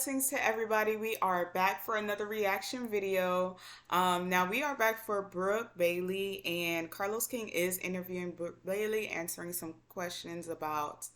blessings to everybody. We are back for another reaction video. Now we are back for Brooke Bailey, and Carlos King is interviewing Brooke Bailey, answering some questions about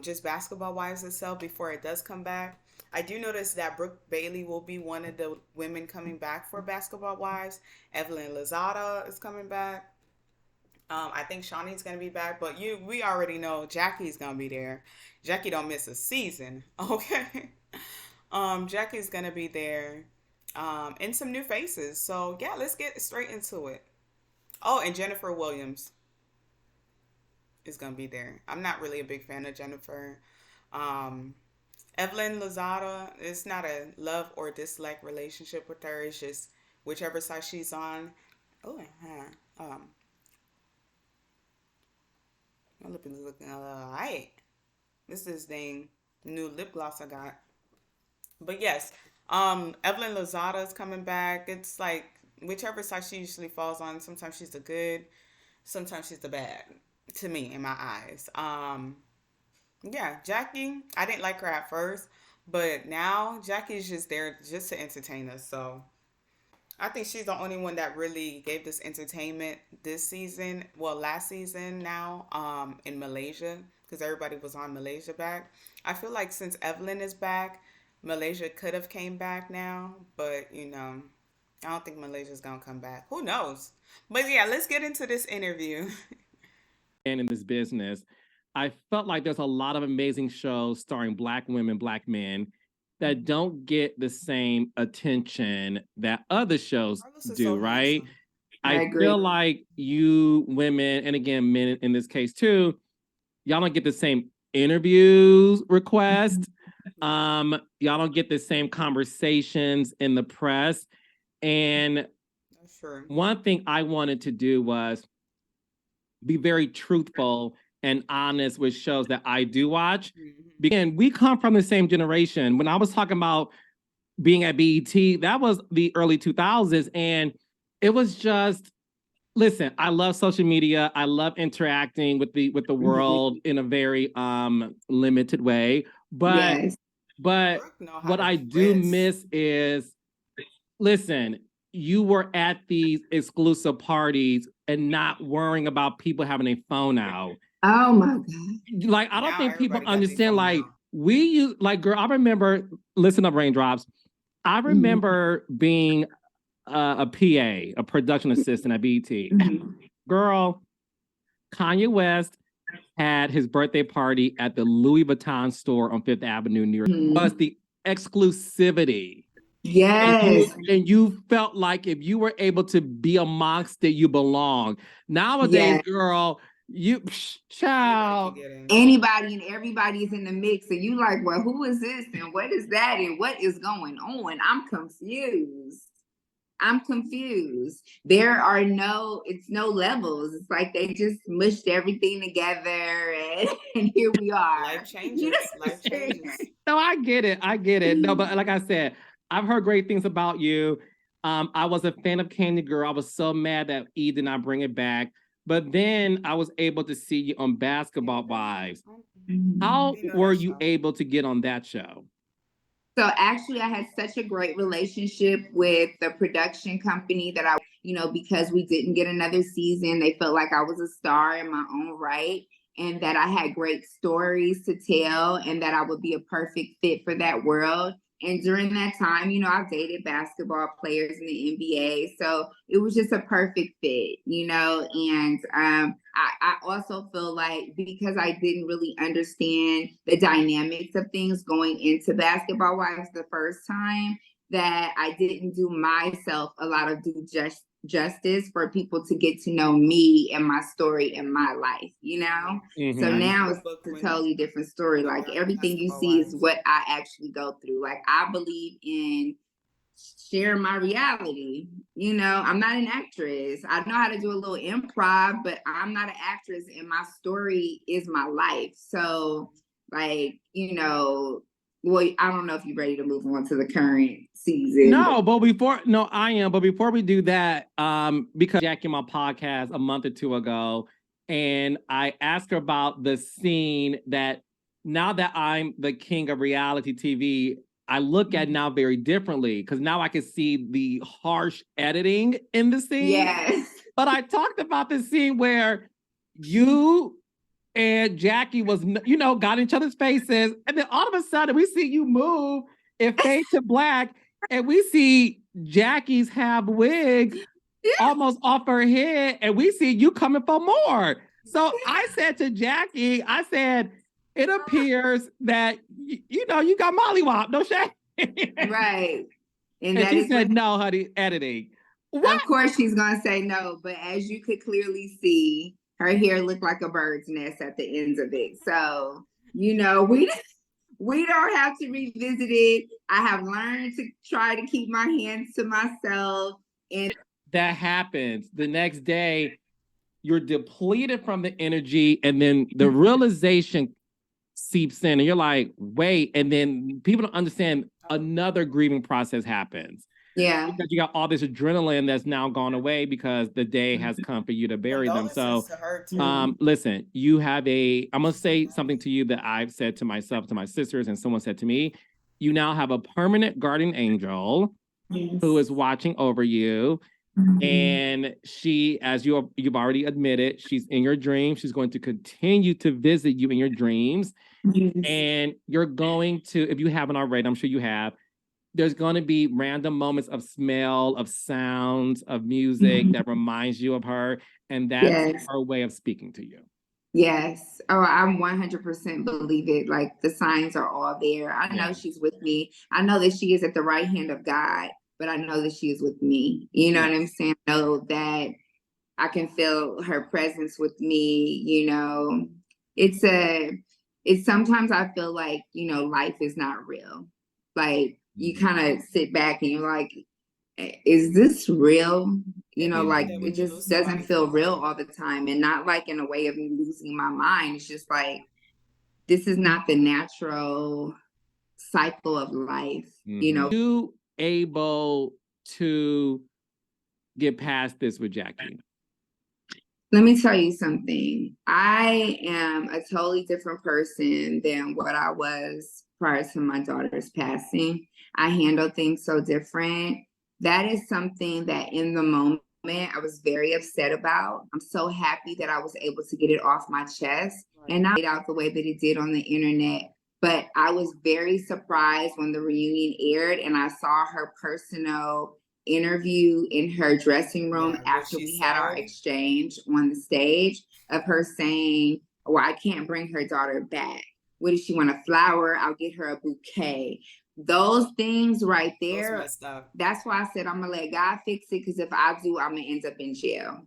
just Basketball Wives itself before it does come back. I do notice that Brooke Bailey will be one of the women coming back for Basketball Wives. Evelyn Lozada is coming back. I think Shawnee's gonna be back, but we already know Jackie's gonna be there. Jackie don't miss a season, okay? Jackie's gonna be there, and some new faces. So yeah, let's get straight into it. Oh, and Jennifer Williams is gonna be there. I'm not really a big fan of Jennifer. Um, Evelyn Lozada, it's not a love or dislike relationship with her. It's just whichever side she's on. Oh, my lip is looking alright. This is the new lip gloss I got. But yes, Evelyn Lozada is coming back. It's like whichever side she usually falls on. Sometimes she's the good, sometimes she's the bad. To me, in my eyes. Yeah, Jackie. I didn't like her at first, but now Jackie's just there just to entertain us. So I think she's the only one that really gave this entertainment this season. Well, last season now, in Malaysia, because everybody was on Malaysia back. I feel like since Evelyn is back, Malaysia could have came back now, but I don't think Malaysia's gonna come back. Who knows? But yeah, let's get into this interview. And in this business, I felt like there's a lot of amazing shows starring Black women, Black men that don't get the same attention that other shows do, so right? I agree. Feel like you women, and again, men in this case too, y'all don't get the same interviews requests. Y'all don't get the same conversations in the press. And one thing I wanted to do was be very truthful and honest with shows that I do watch. And we come from the same generation. When I was talking about being at BET, that was the early 2000s. And it was just, listen, I love social media. I love interacting with the world in a very limited way. But yes. But what I do miss is, listen, you were at these exclusive parties and not worrying about people having a phone out. Oh my God. Like, I don't think people understand, like, we use, like, girl, I remember, listen up, Raindrops. I remember being a PA, a production assistant at BET. Girl, Kanye West had his birthday party at the Louis Vuitton store on Fifth Avenue, New York. It was the exclusivity. Yes. And you felt like if you were able to be amongst it, you belong. Nowadays, girl, you child. Anybody and everybody is in the mix. And you like, well, who is this? And what is that? And what is going on? I'm confused. There are no levels. It's like they just mushed everything together and here we are. Life changes. Life changes. No, I get it. No, but like I said, I've heard great things about you. I was a fan of Candy Girl. I was so mad that E did not bring it back. But then I was able to see you on Basketball Wives. How were you able to get on that show? So actually, I had such a great relationship with the production company that because we didn't get another season, they felt like I was a star in my own right, and that I had great stories to tell, and that I would be a perfect fit for that world. And during that time, I've dated basketball players in the NBA. So it was just a perfect fit, and I also feel like because I didn't really understand the dynamics of things going into Basketball Wives the first time, that I didn't do myself a lot of due justice for people to get to know me and my story and my life, So now it's a totally different story. Like everything you see is what I actually go through. Like I believe in sharing my reality. I'm not an actress. I know how to do a little improv, but I'm not an actress and my story is my life. So like, well, I don't know if you're ready to move on to the current season. I am. But before we do that, because Jackie on my podcast a month or two ago, and I asked her about the scene that now that I'm the king of reality TV, I look at now very differently because now I can see the harsh editing in the scene. Yes. But I talked about the scene where you and Jackie was, got in each other's faces. And then all of a sudden we see you move and fade to black. And we see Jackie's half wig almost off her head. And we see you coming for more. So I said to Jackie, it appears that, you got mollywop, no shame. Right. And she said, no, honey, editing. What? Of course she's going to say no. But as you could clearly see, her hair looked like a bird's nest at the ends of it. So, we don't have to revisit it. I have learned to try to keep my hands to myself. And that happens. The next day, you're depleted from the energy, and then the realization seeps in, and you're like, wait, and then people don't understand another grieving process happens. Yeah. Because you got all this adrenaline that's now gone away because the day has come for you to bury them. So listen, you have I'm gonna say something to you that I've said to myself, to my sisters, and someone said to me. You now have a permanent guardian angel who is watching over you. And she, as you've already admitted, she's in your dreams. She's going to continue to visit you in your dreams. And you're going to, if you haven't already, I'm sure you have, there's going to be random moments of smell, of sounds, of music that reminds you of her. And that's her way of speaking to you. Yes. Oh, I'm 100% believe it. Like the signs are all there. I know she's with me. I know that she is at the right hand of God, but I know that she is with me. You know what I'm saying? I know that I can feel her presence with me. It's sometimes I feel like, life is not real. Like you kind of sit back and you're like, is this real? Like it just doesn't feel real all the time, and not like in a way of me losing my mind. It's just like, this is not the natural cycle of life. You able to get past this with Jackie? Let me tell you something. I am a totally different person than what I was prior to my daughter's passing. I handle things so different. That is something that in the moment I was very upset about. I'm so happy that I was able to get it off my chest and not get out the way that it did on the internet. But I was very surprised when the reunion aired and I saw her personal interview in her dressing room after we had our exchange on the stage of her saying, well, I can't bring her daughter back. What does she want, a flower? I'll get her a bouquet. Those things right there, that's why I said I'm going to let God fix it, because if I do, I'm going to end up in jail.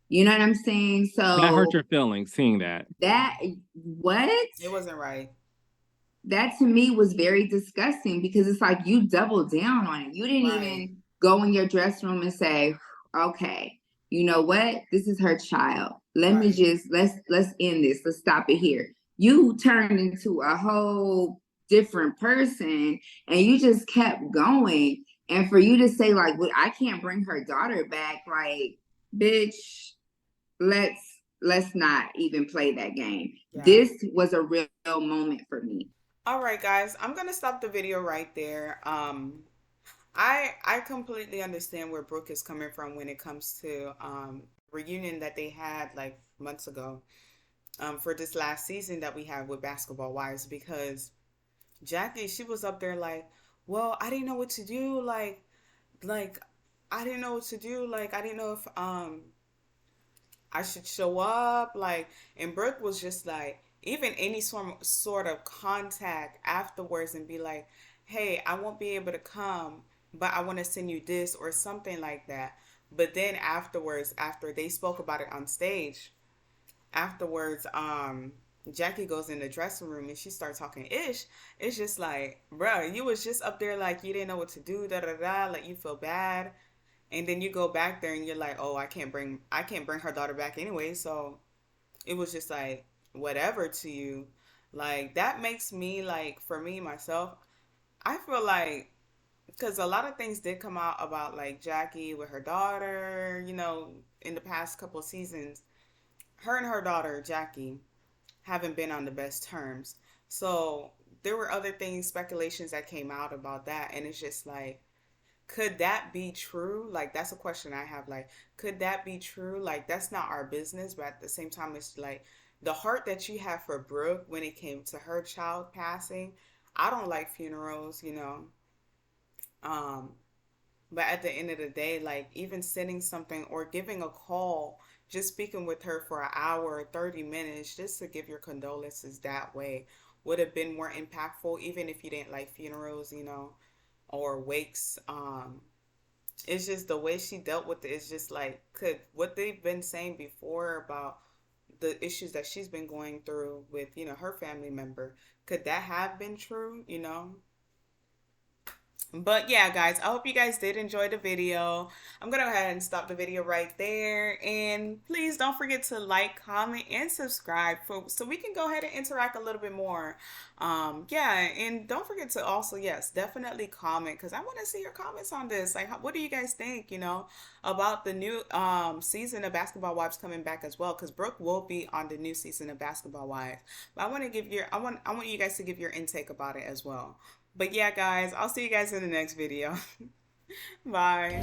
You know what I'm saying? So that hurt your feelings, seeing that. What? It wasn't right. That to me was very disgusting, because it's like you doubled down on it. You didn't even go in your dressing room and say, okay, you know what? This is her child. Let's end this. Let's stop it here. You turned into a whole different person and you just kept going. And for you to say like, well, I can't bring her daughter back, like, bitch, let's not even play that game. This was a real moment for me. All right, guys, I'm gonna stop the video right there. I completely understand where Brooke is coming from when it comes to reunion that they had like months ago for this last season that we had with Basketball Wives, because Jackie, she was up there like, well, I didn't know what to do, like I didn't know what to do, like I didn't know if I should show up, like, and Brooke was just like, even any sort of contact afterwards and be like, hey, I won't be able to come, but I want to send you this or something like that. But then afterwards, after they spoke about it on stage, afterwards, Jackie goes in the dressing room and she starts talking ish. It's just like, bro, you was just up there like you didn't know what to do, da da da, like you feel bad, and then you go back there and you're like, oh, I can't bring her daughter back anyway. So it was just like whatever to you. Like that makes me like, for me myself, I feel like, because a lot of things did come out about like Jackie with her daughter, in the past couple of seasons, her and her daughter Jackie haven't been on the best terms. So there were other things, speculations that came out about that, and it's just like, could that be true? Like, that's a question I have. Like, could that be true? Like, that's not our business, but at the same time, it's like the heart that you have for Brooke when it came to her child passing. I don't like funerals, you know. Um, but at the end of the day, like, even sending something or giving a call, just speaking with her for an hour, 30 minutes, just to give your condolences that way would have been more impactful, even if you didn't like funerals, you know, or wakes. It's just the way she dealt with it. It's just like, could what they've been saying before about the issues that she's been going through with, you know, her family member, could that have been true, you know? But yeah, guys, I hope you guys did enjoy the video. I'm gonna go ahead and stop the video right there. And please don't forget to like, comment, and subscribe so we can go ahead and interact a little bit more. Yeah, and don't forget to also, yes, definitely comment, because I want to see your comments on this. Like, what do you guys think, you know, about the new season of Basketball Wives coming back as well? Because Brooke will be on the new season of Basketball Wives. But I want you guys to give your intake about it as well. But yeah, guys, I'll see you guys in the next video. Bye.